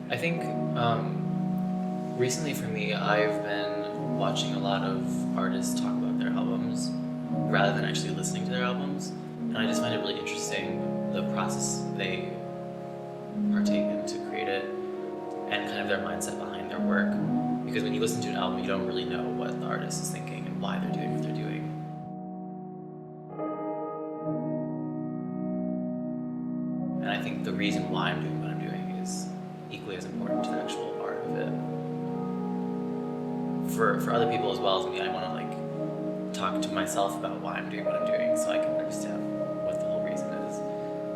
I think recently for me, I've been watching a lot of artists talk about their albums rather than actually listening to their albums. And I just find it really interesting the process they partake in to create it and kind of their mindset behind their work. Because when you listen to an album, you don't really know what the artist is thinking and why they're doing what they're doing. And I think the reason why I'm doing what I'm doing is equally as important to the actual art of it. For other people as well as me, I want to talk to myself about why I'm doing what I'm doing so I can understand what the whole reason is.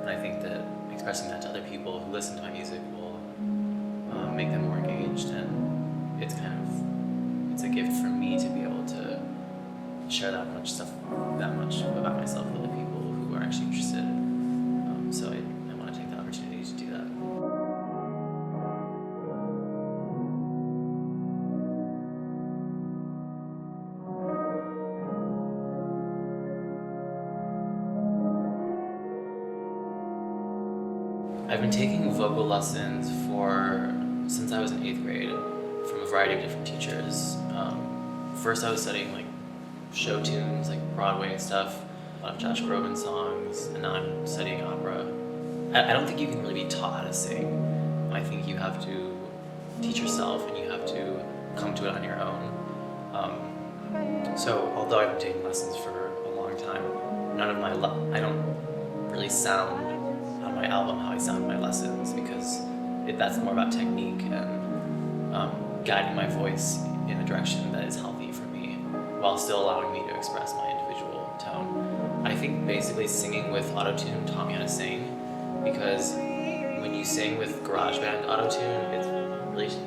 And I think that expressing that to other people who listen to my music will make them more engaged, and it's a gift for me to be able to share that much about myself with other people who are actually interested. So I want to take the opportunity to do that. I've been taking vocal lessons since I was in 8th grade from a variety of different teachers. First I was studying show tunes, Broadway stuff, a lot of Josh Groban songs, and now I'm studying opera. I don't think you can really be taught how to sing. I think you have to teach yourself and you have to come to it on your own. So although I've been taking lessons for a long time, I don't really sound on my album how I sound in my lessons, because that's more about technique and guiding my voice in a direction that is healthy for me while still allowing me to express my individual tone. I think basically singing with autotune taught me how to sing, because when you sing with GarageBand autotune,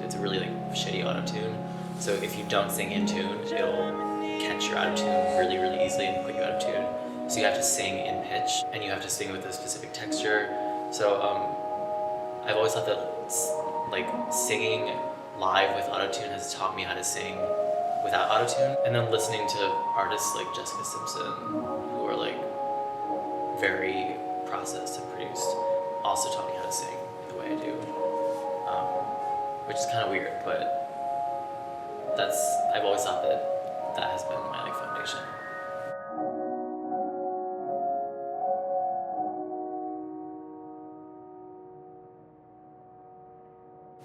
it's a really shitty autotune. So if you don't sing in tune, it'll catch your autotune really, really easily and put you out of tune. So you have to sing in pitch, and you have to sing with a specific texture. So I've always thought that singing live with autotune has taught me how to sing without autotune. And then listening to artists like Jessica Simpson, who are very processed and produced, also taught me how to sing the way I do, which is kind of weird, but I've always thought that has been my foundation.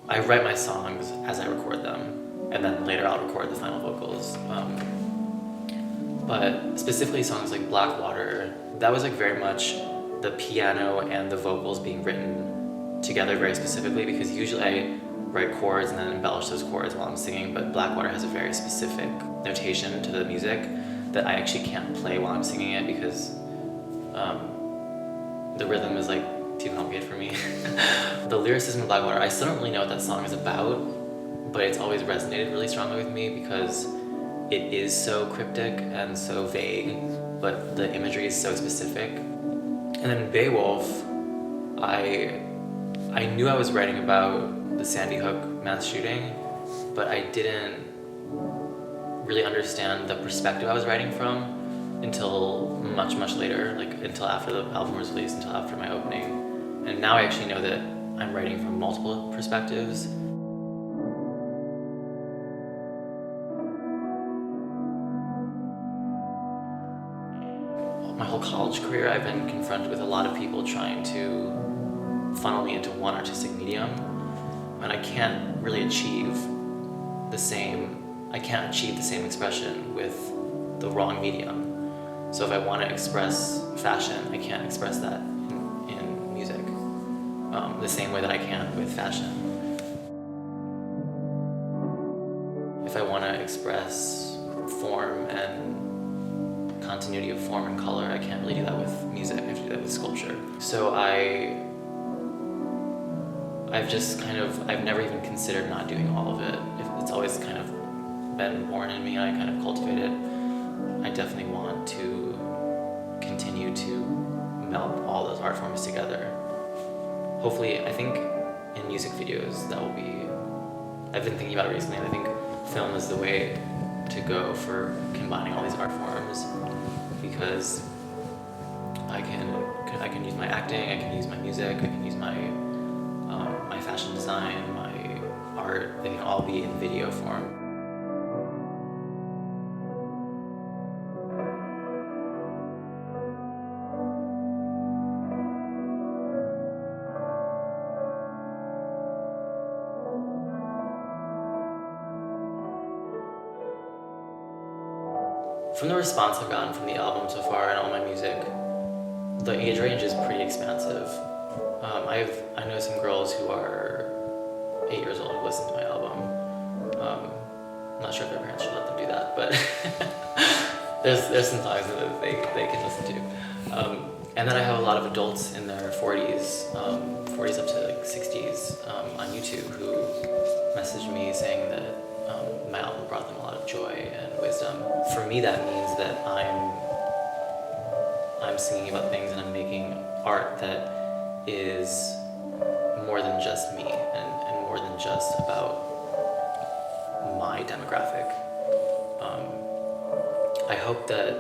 I write my songs as I record them, and then later I'll record the final vocals. But specifically songs like Blackwater, that was very much the piano and the vocals being written together very specifically, because usually I write chords and then embellish those chords while I'm singing, but Blackwater has a very specific notation to the music that I actually can't play while I'm singing it, because the rhythm is too complicated for me. The lyricism of Blackwater, I still don't really know what that song is about, but it's always resonated really strongly with me because it is so cryptic and so vague, but the imagery is so specific. And then Beowulf, I knew I was writing about the Sandy Hook mass shooting, but I didn't really understand the perspective I was writing from until much, much later, until after the album was released, until after my opening. And now I actually know that I'm writing from multiple perspectives. My whole college career, I've been confronted with a lot of people trying to funnel me into one artistic medium, and I can't achieve the same expression with the wrong medium. So if I want to express fashion, I can't express that in music the same way that I can with fashion. If I want to express form and continuity of form and color, I can't really do that with music. I have to do that with sculpture. So I've never even considered not doing all of it. It's always kind of been born in me, and I kind of cultivate it. I definitely want to continue to meld all those art forms together. Hopefully, I think in music videos I've been thinking about it recently, and I think film is the way to go for combining all these art forms, because I can use my acting, I can use my music, I can use my fashion design, my art, they can all be in video form. From the response I've gotten from the album so far and all my music, the age range is pretty expansive. I know some girls who are 8 years old who listen to my album. I'm not sure if their parents should let them do that, but there's some songs that they can listen to. And then I have a lot of adults in their 40s, 40s up to like 60s on YouTube who messaged me saying that my album brought them a lot of joy and wisdom. For me, that means that I'm singing about things and I'm making art that is more than just me and more than just about my demographic. I hope that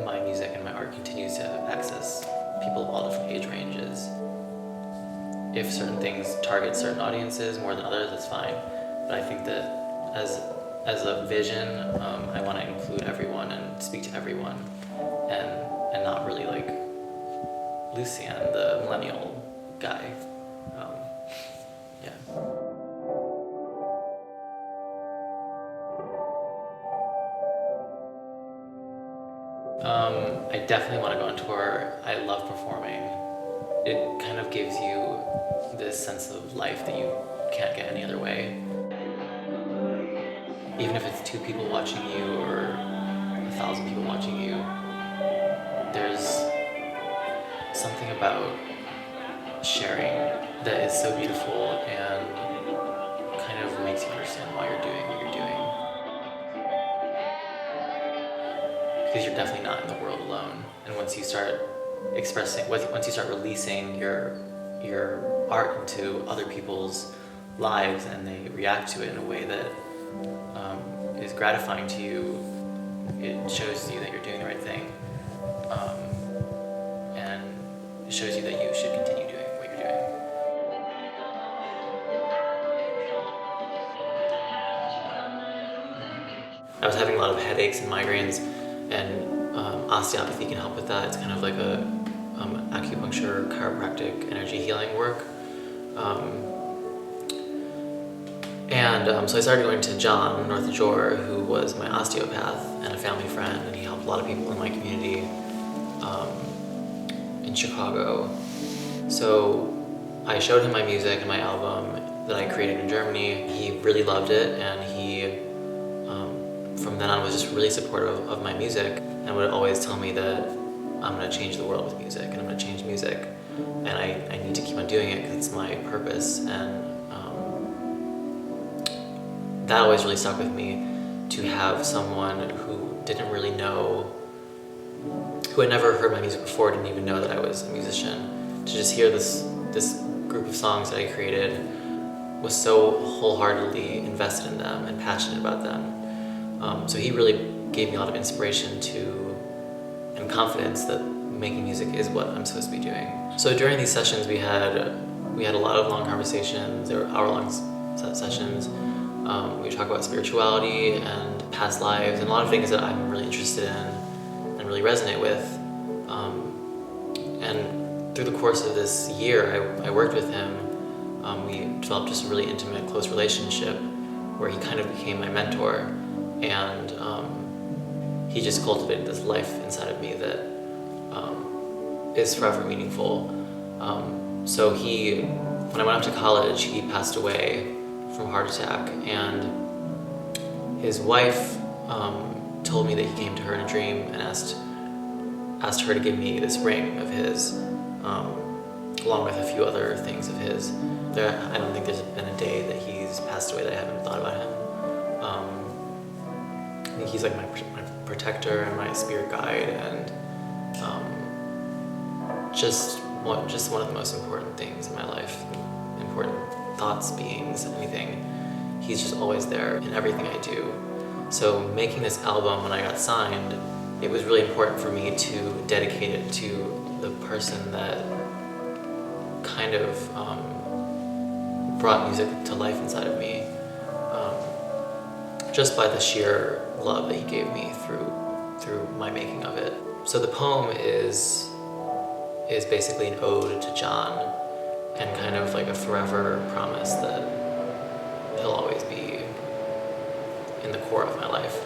my music and my art continues to access people of all different age ranges. If certain things target certain audiences more than others, that's fine. But I think that as a vision, I want to include everyone and speak to everyone, and not really like Lucien, the millennial guy. Yeah. I definitely want to go on tour. I love performing. It kind of gives you this sense of life that you can't get any other way. Even if it's 2 people watching you or 1,000 people watching you, there's something about sharing that is so beautiful and kind of makes you understand why you're doing what you're doing. Because you're definitely not in the world alone. And once you start once you start releasing your art into other people's lives and they react to it in a way that is gratifying to you, it shows you that you're doing the right thing, and it shows you that you should continue doing what you're doing. I was having a lot of headaches and migraines, and osteopathy can help with that. It's kind of like a acupuncture, chiropractic, energy healing work. So I started going to John North of Jor, who was my osteopath and a family friend, and he helped a lot of people in my community in Chicago. So I showed him my music and my album that I created in Germany. He really loved it, and he, from then on, was just really supportive of my music and would always tell me that I'm going to change the world with music, and I'm going to change music, and I need to keep on doing it because it's my purpose. And that always really stuck with me, to have someone who didn't really know, who had never heard my music before, didn't even know that I was a musician, to just hear this group of songs that I created, was so wholeheartedly invested in them and passionate about them. So he really gave me a lot of inspiration and confidence that making music is what I'm supposed to be doing. So during these sessions we had a lot of long conversations. They were hour-long sessions. We would talk about spirituality and past lives and a lot of things that I'm really interested in and really resonate with. And through the course of this year, I worked with him. We developed just a really intimate, close relationship where he kind of became my mentor, and he just cultivated this life inside of me that is forever meaningful. So when I went off to college, he passed away from a heart attack, and his wife told me that he came to her in a dream and asked her to give me this ring of his, along with a few other things of his. I don't think there's been a day that he's passed away that I haven't thought about him. I think he's like my protector and my spirit guide, and just one of the most important things in my life, important thoughts, beings, anything. He's just always there in everything I do. So making this album, when I got signed, it was really important for me to dedicate it to the person that kind of brought music to life inside of me, just by the sheer love that he gave me through my making of it. So the poem is basically an ode to John, and kind of like a forever promise that he'll always be in the core of my life.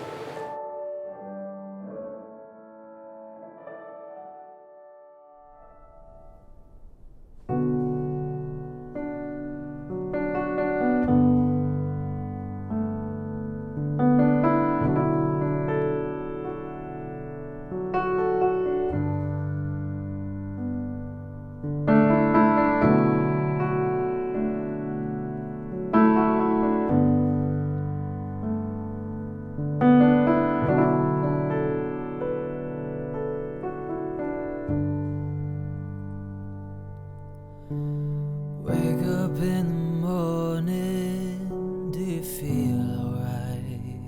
Wake up in the morning, do you feel alright?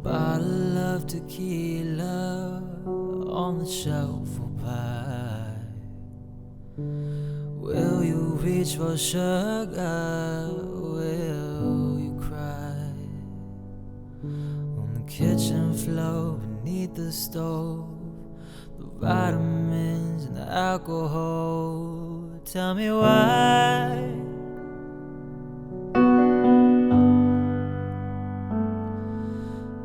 Bottle of tequila on the shelf will by. Will you reach for sugar? Will you cry? On the kitchen floor beneath the stove, the vitamins and the alcohol. Tell me why.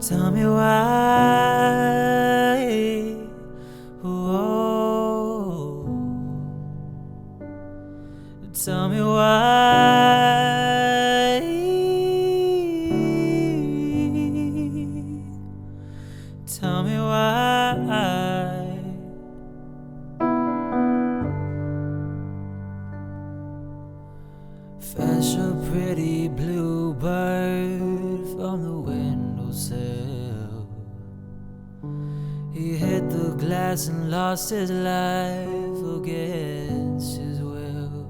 Tell me why. Whoa. Tell me why. Tell me why. Fetch a pretty bluebird from the windowsill. He hit the glass and lost his life against his will.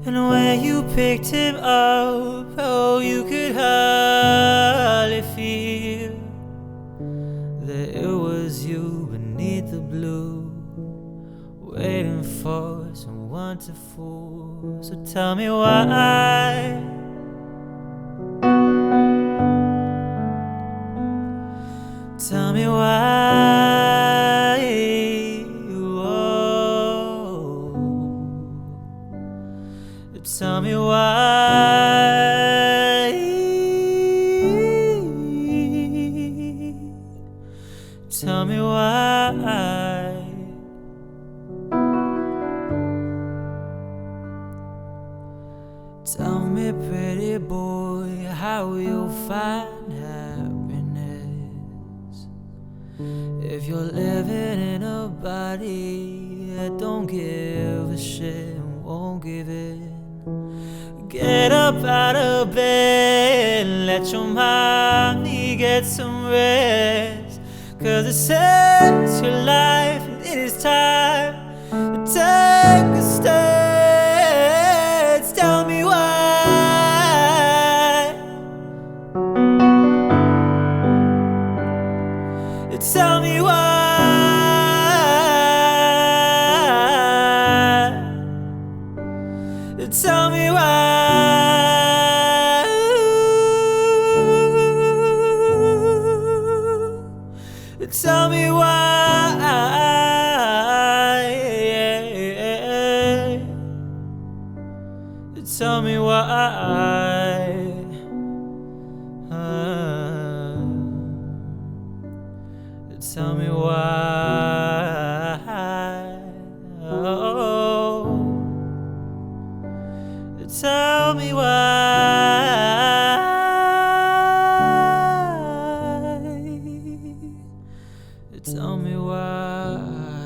And when you picked him up, oh, you could hardly feel that it was you beneath the blue, waiting for someone to fool. So tell me why. Tell me why. Whoa. Tell me why. Tell me why. Tell me, pretty boy, how you'll find happiness if you're living in a body that don't give a shit and won't give in. Get up out of bed, let your mommy get some rest, 'cause it says your life and it is time to take a step. Tell me why. Tell me why. Tell me why. Tell me why. Tell me why. Tell me why. Oh. Tell me why. Tell me why.